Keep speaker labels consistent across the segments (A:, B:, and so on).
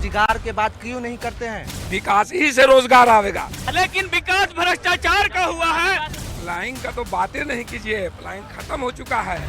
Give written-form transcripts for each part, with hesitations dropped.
A: रोजगार के बात क्यों नहीं करते हैं?
B: विकास ही से रोजगार आवेगा।
C: लेकिन विकास भ्रष्टाचार का हुआ है।
B: फ्लाइंग का तो बातें नहीं कीजिए, फ्लाइंग खत्म हो चुका है।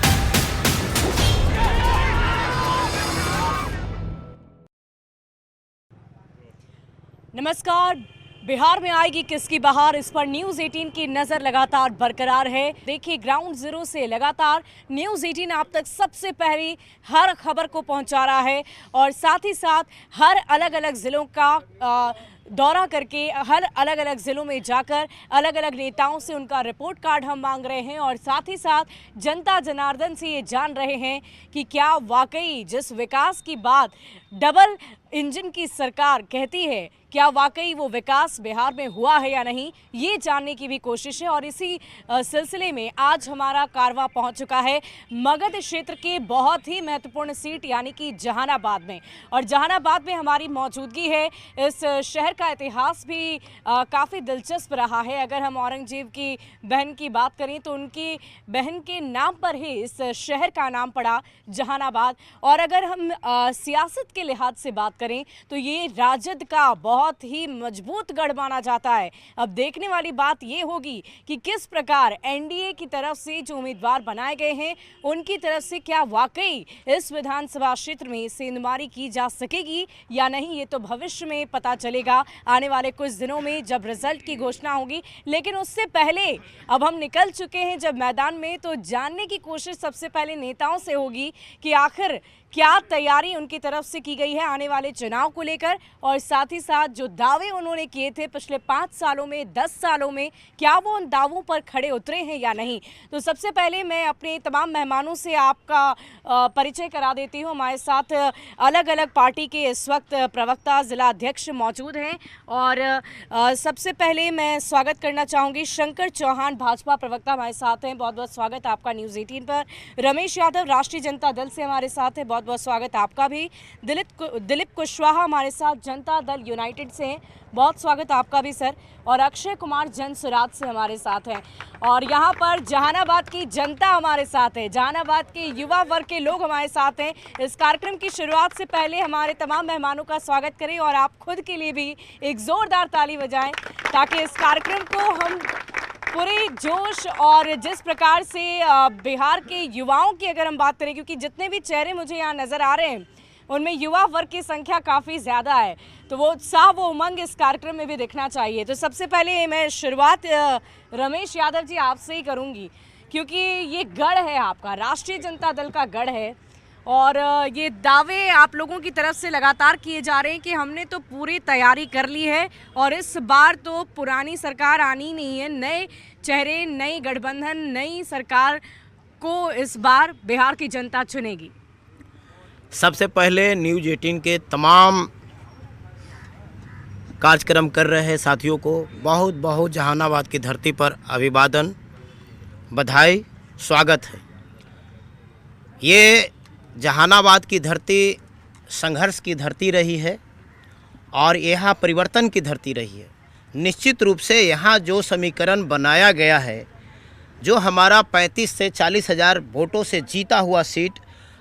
D: नमस्कार। बिहार में आएगी किसकी बहार, इस पर न्यूज़ 18 की नज़र लगातार बरकरार है। देखिए, ग्राउंड जीरो से लगातार न्यूज़ 18 आप तक सबसे पहले हर खबर को पहुंचा रहा है और साथ ही साथ हर अलग अलग ज़िलों का दौरा करके हर अलग अलग ज़िलों में जाकर अलग अलग नेताओं से उनका रिपोर्ट कार्ड हम मांग रहे हैं और साथ ही साथ जनता जनार्दन से ये जान रहे हैं कि क्या वाकई जिस विकास की बात डबल इंजन की सरकार कहती है, क्या वाकई वो विकास बिहार में हुआ है या नहीं, ये जानने की भी कोशिश है। और इसी सिलसिले में आज हमारा कारवां पहुंच चुका है मगध क्षेत्र के बहुत ही महत्वपूर्ण सीट यानी कि जहानाबाद में। और जहानाबाद में हमारी मौजूदगी है। इस शहर का इतिहास भी काफ़ी दिलचस्प रहा है। अगर हम औरंगजेब की बहन की बात करें तो उनकी बहन के नाम पर ही इस शहर का नाम पड़ा जहानाबाद। और अगर हम सियासत के लिहाज से बात करें तो ये राजद का बहुत ही मजबूत गढ़ माना जाता है। अब देखने वाली बात ये होगी कि किस प्रकार एनडीए की तरफ से जो उम्मीदवार बनाए गए हैं उनकी तरफ से क्या वाकई इस विधानसभा क्षेत्र में सेंधमारी की जा सकेगी या नहीं, ये तो भविष्य में पता चलेगा आने वाले कुछ दिनों में जब रिजल्ट की घोषणा होगी। लेकिन उससे पहले अब हम निकल चुके हैं जब मैदान में, तो जानने की कोशिश सबसे पहले नेताओं से होगी कि आखिर क्या तैयारी उनकी तरफ से की गई है आने वाले चुनाव को लेकर और साथ ही साथ जो दावे उन्होंने किए थे पिछले 5 सालों में 10 सालों में, क्या वो उन दावों पर खड़े उतरे हैं या नहीं। तो सबसे पहले मैं अपने तमाम मेहमानों से आपका परिचय करा देती हूँ। हमारे साथ अलग अलग पार्टी के इस वक्त प्रवक्ता जिला अध्यक्ष मौजूद हैं और सबसे पहले मैं स्वागत करना चाहूँगी शंकर चौहान, भाजपा प्रवक्ता हमारे साथ हैं। बहुत बहुत स्वागत आपका न्यूज़ 18 पर। रमेश यादव राष्ट्रीय जनता दल से हमारे साथ हैं, बहुत बहुत स्वागत आपका भी। दिलीप कुशवाहा हमारे साथ जनता दल यूनाइटेड से हैं, बहुत स्वागत आपका भी सर। और अक्षय कुमार जनसुराज से हमारे साथ हैं। और यहाँ पर जहानाबाद की जनता हमारे साथ है, जहानाबाद के युवा वर्ग के लोग हमारे साथ हैं। इस कार्यक्रम की शुरुआत से पहले हमारे तमाम मेहमानों का स्वागत करें और आप खुद के लिए भी एक जोरदार ताली बजाएं ताकि इस कार्यक्रम को हम पूरे जोश और जिस प्रकार से बिहार के युवाओं की अगर हम बात करें, क्योंकि जितने भी चेहरे मुझे यहाँ नज़र आ रहे हैं उनमें युवा वर्ग की संख्या काफ़ी ज़्यादा है, तो वो उत्साह वो उमंग इस कार्यक्रम में भी दिखना चाहिए। तो सबसे पहले मैं शुरुआत रमेश यादव जी आपसे ही करूँगी, क्योंकि ये गढ़ है आपका, राष्ट्रीय जनता दल का गढ़ है और ये दावे आप लोगों की तरफ से लगातार किए जा रहे हैं कि हमने तो पूरी तैयारी कर ली है और इस बार तो पुरानी सरकार आनी नहीं है, नए चेहरे, नई गठबंधन, नई सरकार को इस बार बिहार की जनता चुनेगी।
E: सबसे पहले न्यूज़ 18 के तमाम कार्यक्रम कर रहे साथियों को बहुत बहुत जहानाबाद की धरती पर अभिवादन, बधाई, स्वागत है। ये जहानाबाद की धरती संघर्ष की धरती रही है और यहाँ परिवर्तन की धरती रही है। निश्चित रूप से यहाँ जो समीकरण बनाया गया है, जो हमारा 35 से 40 हज़ार वोटों से जीता हुआ सीट,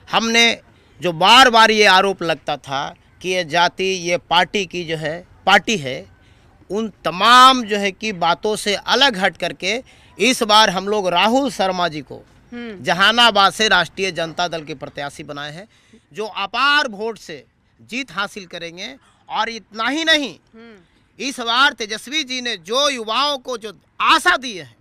E: हमने जो बार बार ये आरोप लगता था कि ये जाति, ये पार्टी की जो है पार्टी है, उन तमाम जो है कि बातों से अलग हट करके इस बार हम लोग राहुल शर्मा जी को जहानाबाद से राष्ट्रीय जनता दल के प्रत्याशी बनाए हैं, जो अपार वोट से जीत हासिल करेंगे। और इतना ही नहीं, इस बार तेजस्वी जी ने जो युवाओं को जो आशा दी है,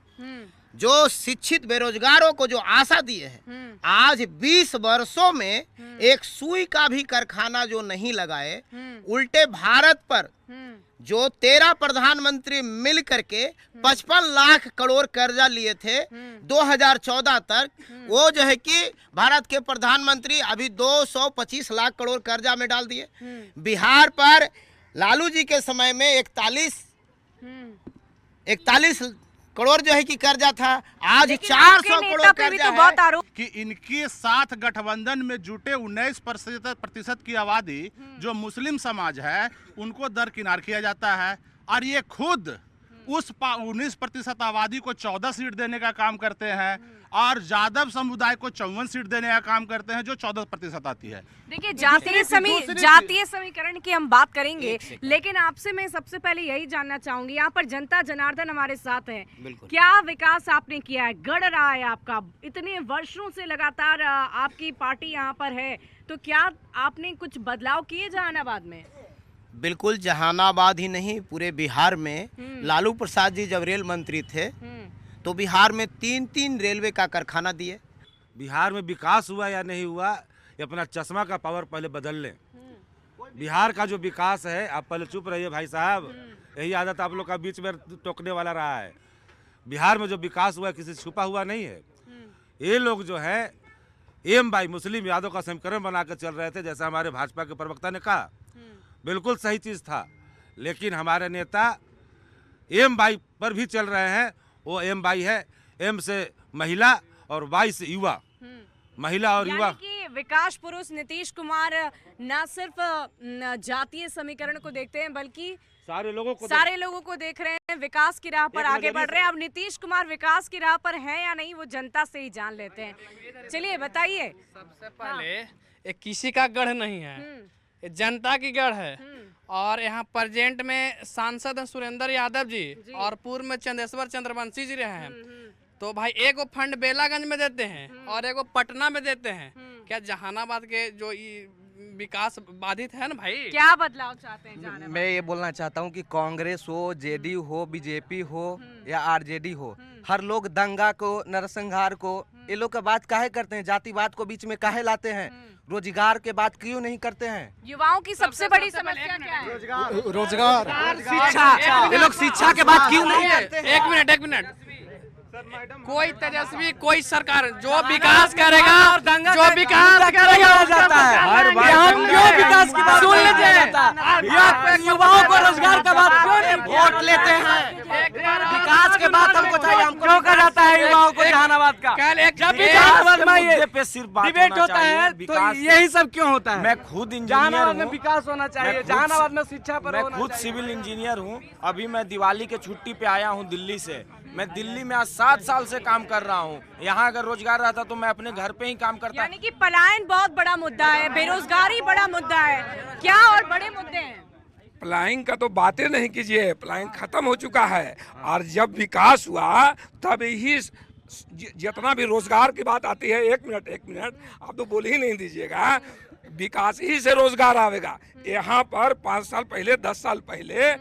E: जो शिक्षित बेरोजगारों को जो आशा दी है, आज 20 वर्षों में एक सुई का भी कारखाना जो नहीं लगाए, उल्टे भारत पर जो 13 प्रधानमंत्री मिल करके 55 लाख करोड़ कर्जा लिए थे 2014 तक, वो जो है कि भारत के प्रधानमंत्री अभी 225 लाख करोड़ कर्जा में डाल दिए। बिहार पर लालू जी के समय में 41 करोड़ जो है कि कर्जा था, आज 400 करोड़ कर्जा है।
F: कि इनके साथ गठबंधन में जुटे 19% की आबादी जो मुस्लिम समाज है उनको दरकिनार किया जाता है और ये खुद उस 19% आबादी को 14 सीट देने का काम करते हैं। और यादव समुदाय को 54 सीट देने का काम करते हैं, जो 14% आती है।
D: देखिए जातीय समीकरण की हम बात करेंगे, लेकिन आपसे मैं सबसे पहले यही जानना चाहूंगी, यहाँ पर जनता जनार्दन हमारे साथ है, क्या विकास आपने किया है? गढ़ रहा है आपका, इतने वर्षों से लगातार आपकी पार्टी यहाँ पर है, तो क्या आपने कुछ बदलाव किए जहानाबाद में?
E: बिल्कुल, जहानाबाद ही नहीं पूरे बिहार में लालू प्रसाद जी जब रेल मंत्री थे तो बिहार में 3 रेलवे का कारखाना दिए।
G: बिहार में विकास हुआ या नहीं हुआ, ये अपना चश्मा का पावर पहले बदल लें। बिहार का जो विकास है, आप पहले चुप रहिए भाई साहब, यही आदत आप लोग का बीच में टोकने वाला रहा है। बिहार में जो विकास हुआ किसी से छुपा हुआ नहीं है। ये लोग जो है एम बाई मुस्लिम यादव का समीकरण बना कर चल रहे थे, जैसा हमारे भाजपा के प्रवक्ता ने कहा, बिल्कुल सही चीज़ था। लेकिन हमारे नेता एम बाई पर भी चल रहे हैं। वो एम बाई है, एम से महिला और बाई से युवा, महिला और युवा।
D: कि विकास पुरुष नीतीश कुमार न सिर्फ जातीय समीकरण को देखते हैं, बल्कि सारे लोगों को देख रहे हैं, विकास की राह पर आगे बढ़ रहे हैं। अब नीतीश कुमार विकास की राह पर हैं या नहीं, वो जनता से ही जान लेते हैं। चलिए बताइए।
C: सबसे पहले ये किसी का गढ़ नहीं है, ये जनता की गढ़ है। और यहाँ प्रेजेंट में सांसद सुरेंद्र यादव जी और पूर्व में चंदेश्वर चंद्रवंशी जी रहे हैं। तो भाई एक वो फंड बेलागंज में देते हैं और एक वो पटना में देते हैं। क्या जहानाबाद के जो विकास बाधित है ना भाई? क्या
D: बदलाव चाहते हैं?
A: मैं ये बोलना चाहता हूँ कि कांग्रेस हो, जेडीयू हो, बीजेपी हो या आरजेडी हो, हर लोग दंगा को, नरसंहार को, ये लोग का बात काहे करते हैं? जातिवाद को बीच में काहे लाते हैं? रोजगार के बात क्यों नहीं करते हैं?
D: युवाओं की सबसे बड़ी समस्या क्या है?
A: रोजगार, शिक्षा। ये लोग शिक्षा के बात क्यों नहीं करते हैं?
C: एक मिनट, कोई तेजस्वी, कोई सरकार जो विकास करेगा, जो विकास करेगा
A: जाता है। हम क्यों विकास की बात सुन लीजिए, युवाओं को रोजगार का बात क्यों नहीं? वोट लेते हैं, विकास के बात हमको चाहिए। हम क्यों कहा जाता है युवाओं को जहानाबाद का? जब भी जहानाबाद में सिर्फ डिबेट होता है तो यही सब क्यों होता है?
G: मैं खुद
A: जहानाबाद में विकास होना चाहिए, जहानाबाद में शिक्षा पर।
G: मैं खुद सिविल इंजीनियर हूँ। अभी मैं दिवाली के छुट्टी पे आया हूँ दिल्ली से। मैं दिल्ली में आज 7 साल से काम कर रहा हूँ। यहाँ अगर रोजगार रहता तो मैं अपने घर पे ही काम करता।
D: यानी कि पलायन बहुत बड़ा मुद्दा है, बेरोजगारी बड़ा मुद्दा है, क्या और बड़े मुद्दे हैं?
B: पलायन का तो बातें नहीं कीजिए, पलायन खत्म हो चुका है। और जब विकास हुआ तब ही जितना भी रोजगार की बात आती है, एक मिनट आप तो बोल ही नहीं दीजिएगा, विकास ही से रोजगार आवेगा। यहाँ पर 5 साल पहले, 10 साल पहले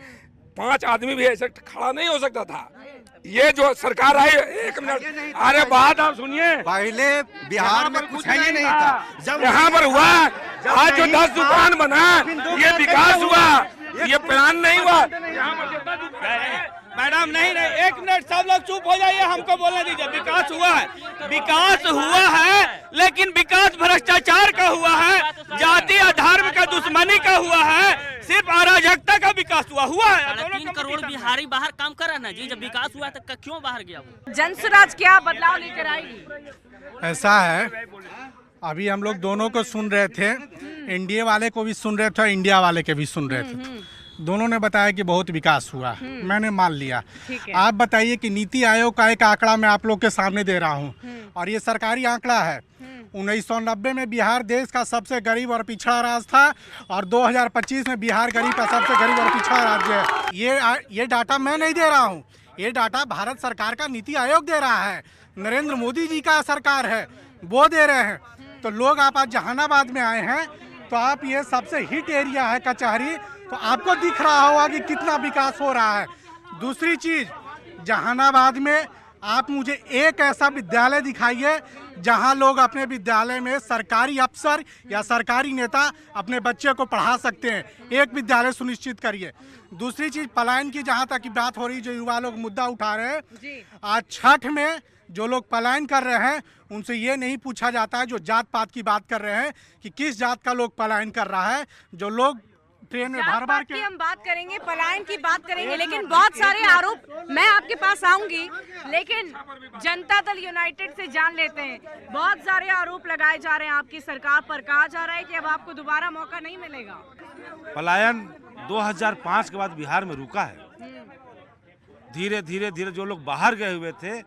B: 5 आदमी भी ऐसे खड़ा नहीं हो सकता था। ये जो सरकार आई, एक मिनट, अरे बात आप सुनिए, पहले बिहार में कुछ है ही नहीं था। जब यहाँ पर हुआ, आज जो 10 दुकान बना, ये विकास हुआ, ये प्लान नहीं हुआ।
C: मैडम नहीं, एक मिनट, सब लोग चुप हो जाइए, हमको बोलने दीजिए। विकास हुआ है, लेकिन विकास भ्रष्टाचार का हुआ है, जाति और धर्म का दुश्मनी का हुआ है, सिर्फ अराजकता का विकास हुआ है।
H: 3 करोड़ बिहारी बाहर काम कर रहा है ना जी, जब विकास हुआ तो क्यों बाहर गया वो?
D: जनसुराज क्या बदलाव लेकर आएगी?
I: ऐसा है, अभी हम लोग दोनों को सुन रहे थे, एनडीए वाले को भी सुन रहे थे और इंडिया वाले के भी सुन रहे थे। दोनों ने बताया कि बहुत विकास हुआ, मैंने मान लिया। आप बताइए कि नीति आयोग का एक आंकड़ा मैं आप लोग के सामने दे रहा हूँ और ये सरकारी आंकड़ा है। 1990 में बिहार देश का सबसे गरीब और पिछड़ा राज्य था और 2025 में बिहार गरीब का सबसे गरीब और पिछड़ा राज्य है। ये डाटा मैं नहीं दे रहा हूँ, ये डाटा भारत सरकार का नीति आयोग दे रहा है, नरेंद्र मोदी जी का सरकार है, वो दे रहे हैं। तो लोग आप आज जहानाबाद में आए हैं तो आप, ये सबसे हिट एरिया है कचहरी, तो आपको दिख रहा होगा कि कितना विकास हो रहा है। दूसरी चीज़, जहानाबाद में आप मुझे एक ऐसा विद्यालय दिखाइए जहां लोग अपने विद्यालय में सरकारी अफसर या सरकारी नेता अपने बच्चे को पढ़ा सकते हैं। एक विद्यालय सुनिश्चित करिए। दूसरी चीज़, पलायन की जहां तक की बात हो रही, जो युवा लोग मुद्दा उठा रहे हैं, आज छठ में जो लोग पलायन कर रहे हैं उनसे ये नहीं पूछा जाता है, जो जात पात की बात कर रहे हैं, कि किस जात का लोग पलायन कर रहा है। जो लोग ट्रेन में भर के,
D: हम बात करेंगे, पलायन की बात करेंगे, लेकिन बहुत सारे आरोप, मैं आपके पास आऊंगी, लेकिन जनता दल यूनाइटेड से जान लेते हैं। बहुत सारे आरोप लगाए जा रहे हैं आपकी सरकार पर, कहा जा रहा है कि अब आपको दोबारा मौका नहीं मिलेगा।
G: पलायन 2005 के बाद बिहार में रुका है। धीरे धीरे जो लोग बाहर गए हुए थे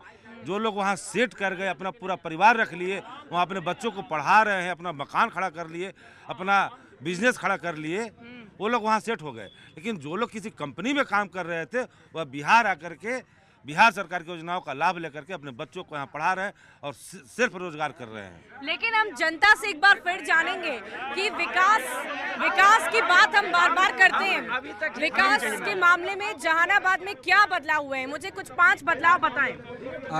G: जो लोग वहाँ सेट कर गए, अपना पूरा परिवार रख लिए, वहाँ अपने बच्चों को पढ़ा रहे हैं, अपना मकान खड़ा कर लिए, अपना बिजनेस खड़ा कर लिए, वो लोग वहाँ सेट हो गए। लेकिन जो लोग किसी कंपनी में काम कर रहे थे वह बिहार आकर के बिहार सरकार की योजनाओं का लाभ लेकर के अपने बच्चों को यहाँ पढ़ा रहे हैं और सिर्फ रोजगार कर रहे हैं।
D: लेकिन हम जनता से एक बार फिर जानेंगे कि विकास की बात हम बार बार करते हैं, विकास के मामले में जहानाबाद में क्या बदलाव हुए हैं? मुझे कुछ 5 बदलाव बताएं।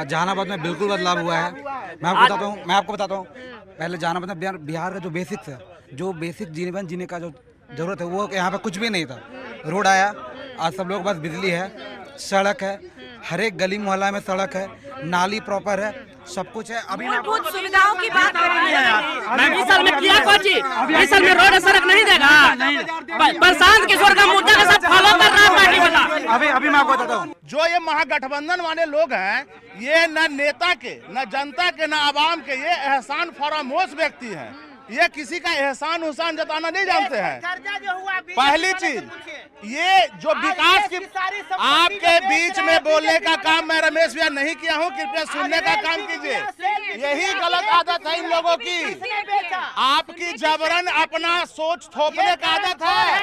J: जहानाबाद में बिल्कुल बदलाव हुआ है। मैं आपको बताता हूँ। पहले जहानाबाद में बिहार का जो बेसिक्स है, जो बेसिक जीवन जीने का जो जरूरत है, वो यहाँ पे कुछ भी नहीं था। रोड आया, आज सब लोग पास बिजली है, सड़क है, हर एक गली मोहल्ला में सड़क है, नाली प्रॉपर है, सब कुछ है। अभी
D: मूलभूत सुविधाओं की बात करेंगे।
H: मैं 20 साल में किया कुछ, 20 साल में रोड सड़क नहीं देगा। प्रशांत किशोर का मुद्दा के साथ फॉलो कर रहा है पार्टी वाला।
J: अभी मैं आपको बताता हूँ,
F: जो ये महागठबंधन वाले लोग हैं, ये न नेता के, न जनता के, न आवाम के, ये एहसान फरामोश व्यक्ति हैं। ये किसी का एहसान उहसान जताना नहीं जानते हैं। पहली चीज, ये जो विकास की आपके बीच में बोलने का काम मैं रमेश भैया नहीं किया हूँ, कृपया सुनने का काम कीजिए। यही गलत आदत है इन लोगों की। आपकी जबरन अपना सोच थोपने का आदत है,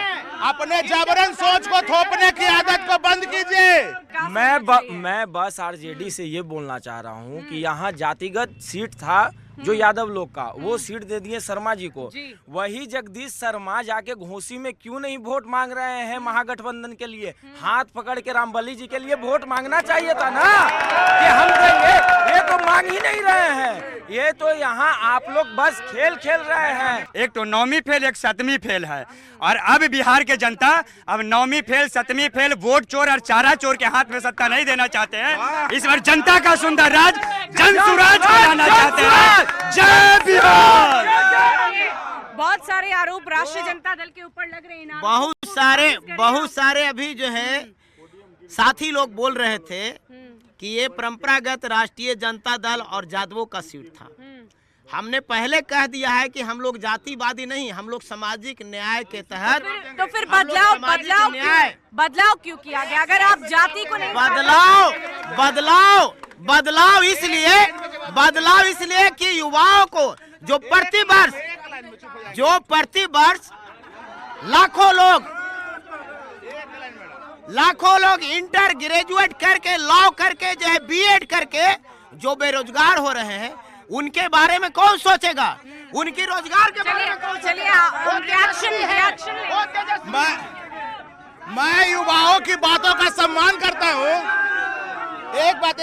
F: अपने जबरन सोच को थोपने की आदत को बंद कीजिए।
A: मैं बस आरजेडी से ये बोलना चाह रहा हूँ कि यहाँ जातिगत सीट था जो यादव लोग का, वो सीट दे दिए शर्मा जी को। वही जगदीश शर्मा जाके घोसी में क्यों नहीं वोट मांग रहे हैं महागठबंधन के लिए? हाथ पकड़ के रामबली जी के लिए वोट मांगना चाहिए था ना कि हम देंगे। ये तो मांग ही नहीं रहे हैं। ये तो यहाँ आप लोग बस खेल खेल रहे हैं।
K: एक तो 9वीं फेल, एक 7वीं फेल है। और अब बिहार के जनता अब 9वीं फेल, 7वीं फेल, वोट चोर और चारा चोर के हाथ में सत्ता नहीं देना चाहते हैं। इस बार जनता का सुंदर राज जन सुराज बनाना चाहते हैं। जय बिहार।
D: बहुत सारे आरोप राष्ट्रीय जनता दल के ऊपर लग रहे हैं।
E: बहुत सारे अभी जो है साथी लोग बोल रहे थे कि ये परंपरागत राष्ट्रीय जनता दल और जादवों का सीट था। हमने पहले कह दिया है कि हम लोग जातिवादी नहीं, हम लोग सामाजिक न्याय के तहत।
D: तो फिर बदलाव क्यों किया गया अगर आप जाति को नहीं?
E: बदलाव इसलिए कि युवाओं को जो प्रतिवर्ष लाखों लोग इंटर ग्रेजुएट करके, लॉ करके, जो है बीएड करके जो बेरोजगार हो रहे हैं, उनके बारे में कौन सोचेगा? उनकी रोजगार के बारे में कौन?
F: मैं युवाओं की बातों का सम्मान करता हूँ। एक बात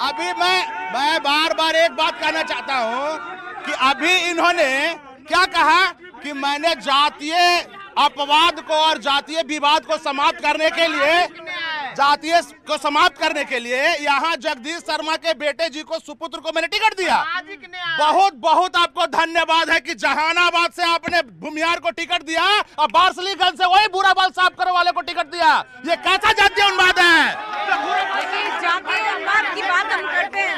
F: अभी मैं बार एक बात कहना चाहता हूँ कि अभी इन्होंने क्या कहा कि मैंने जातीय अपवाद को और जातीय विवाद को समाप्त करने के लिए यहाँ जगदीश शर्मा के बेटे जी को सुपुत्र को मैंने टिकट दिया। बहुत आपको धन्यवाद है कि जहानाबाद से आपने भूमियार को टिकट दिया और बार्सलीगंज से वही बुरा बाल साफ करने वाले को टिकट दिया। ये कैसा जातीय उन्माद है?
D: जातीय उन्माद की बात हम करते हैं,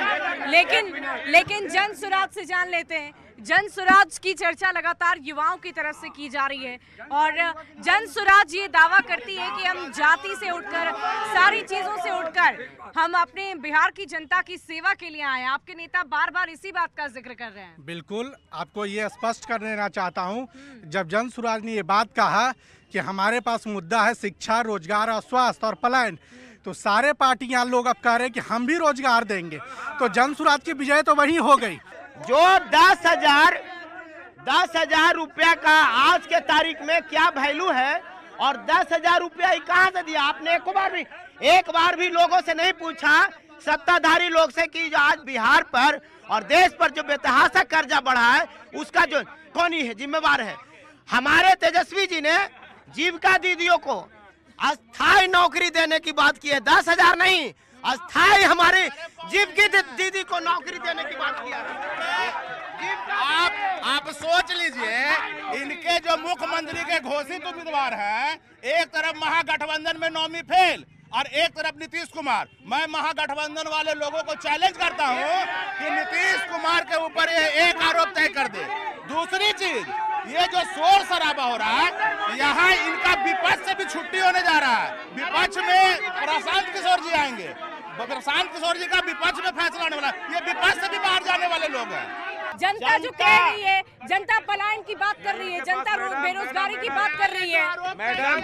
D: लेकिन जन सुराज से जान लेते हैं। जन सुराज की चर्चा लगातार युवाओं की तरफ से की जा रही है और जन सुराज ये दावा करती है कि हम जाति से उठकर, सारी चीजों से उठकर हम अपने बिहार की जनता की सेवा के लिए आए हैं। आपके नेता बार इसी बात का जिक्र कर रहे हैं।
I: बिल्कुल, आपको ये स्पष्ट कर देना चाहता हूँ, जब जन सुराज ने ये बात कहा कि हमारे पास मुद्दा है शिक्षा, रोजगार और स्वास्थ्य और पलायन, तो सारे पार्टियां लोग अब कह रहे हैं कि हम भी रोजगार देंगे। तो जन सुराज की विजय तो वही हो गई।
E: जो 10,000 रुपया का आज के तारीख में क्या वैल्यू है और 10,000 रुपया कहाँ से दिया? आपने एक बार भी लोगों से नहीं पूछा, सत्ताधारी लोग से, कि जो आज बिहार पर और देश पर जो बेतहाशा कर्जा बढ़ा है उसका जो कौन ही है जिम्मेवार है? हमारे तेजस्वी जी ने जीविका दीदियों को अस्थायी नौकरी देने की बात की है। 10,000 नहीं, अस्थायी हमारे जीविका दीदी को नौकरी देने की बात किया है।
F: आप सोच लीजिए, इनके जो मुख्यमंत्री के घोषित उम्मीदवार हैं, एक तरफ महागठबंधन में 9वीं फेल और एक तरफ नीतीश कुमार। मैं महागठबंधन वाले लोगों को चैलेंज करता हूं कि नीतीश कुमार के ऊपर एक आरोप तय कर दे। दूसरी चीज, ये जो शोर शराबा हो रहा है, यहाँ इनका विपक्ष से भी छुट्टी होने जा रहा है। विपक्ष में प्रशांत किशोर जी आएंगे, प्रशांत किशोर जी का विपक्ष में फैसला होने वाला है। ये विपक्ष से भी बाहर जाने वाले लोग हैं।
D: जनता जो कह रही है, जनता पलायन की बात कर रही है, जनता बेरोजगारी की बात कर रही है।
G: मैडम,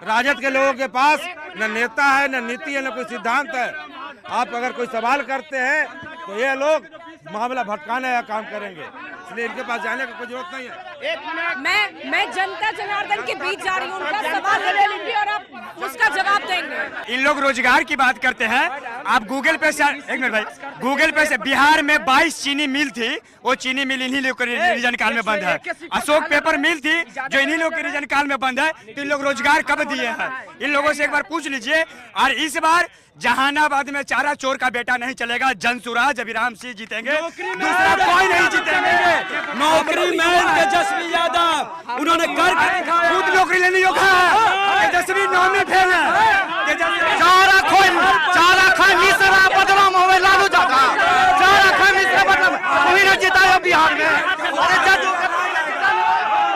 G: राजद के लोगों के पास न नेता है, न नीति है, न कोई सिद्धांत है। आप अगर कोई सवाल करते हैं तो ये लोग मामला भटकाने का काम करेंगे, इसलिए इनके पास जाने की कोई जरूरत नहीं है।
D: मैं जनता जनार्दन के बीच जा रही हूँ, उनका सवाल ले लूंगी और आप उसका जवाब देंगे।
K: इन लोग रोजगार की बात करते हैं। आप गूगल पे से, एक मिनट भाई, गूगल पे से बिहार में 22 चीनी मिल थी, वो चीनी मिल इन्हीं लोग के रीजन काल में बंद है। अशोक पेपर मिल थी जो इन्हीं लोग के रीजन काल में बंद है। तो इन लोग रोजगार कब दिए हैं? इन लोगों से एक बार पूछ लीजिए। और इस बार जहानाबाद में चारा चोर का बेटा नहीं चलेगा, जनसुराज अभिराम सिंह जीतेंगे, दूसरा कोई नहीं जीतेंगे।
A: नौकरी में तेजस्वी यादव, उन्होंने कर
K: खुद नौकरी लेने योग्य है। तेजस्वी 9वीं फेल है।
A: चारा खाई मिश्रा बदनाम होवे लालू जाता, चारा खाई मिश्रा बदनाम वही न जिताया बिहार में।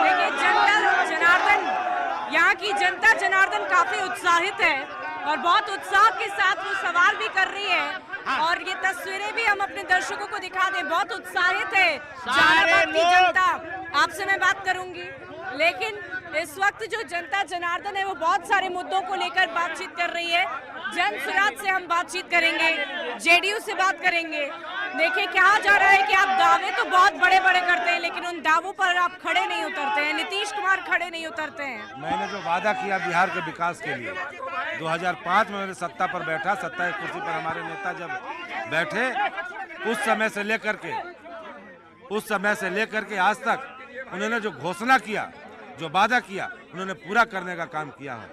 D: देखिए, जनता जनार्दन, यहाँ की जनता जनार्दन काफी उत्साहित है और बहुत उत्साह के साथ वो सवाल भी कर रही है। और ये तस्वीरें भी हम अपने दर्शकों को दिखा दें, बहुत उत्साहित है जहानाबाद की जनता। आपसे मैं बात करूंगी, लेकिन इस वक्त जो जनता जनार्दन है वो बहुत सारे मुद्दों को लेकर बातचीत कर रही है। जन सुराज से हम बातचीत करेंगे, जेडीयू से बात करेंगे। देखिए, कहा जा रहा है कि आप दावे तो बहुत बड़े बड़े करते हैं, लेकिन उन दावों पर आप खड़े नहीं उतरते हैं। नीतीश कुमार खड़े नहीं उतरते हैं।
G: मैंने जो वादा किया बिहार के विकास के लिए, 2005 में मैंने सत्ता पर बैठा, सत्ता की कुर्सी पर हमारे नेता जब बैठे, उस समय से लेकर के आज तक उन्होंने जो घोषणा किया, जो वादा किया, उन्होंने पूरा करने का काम किया है।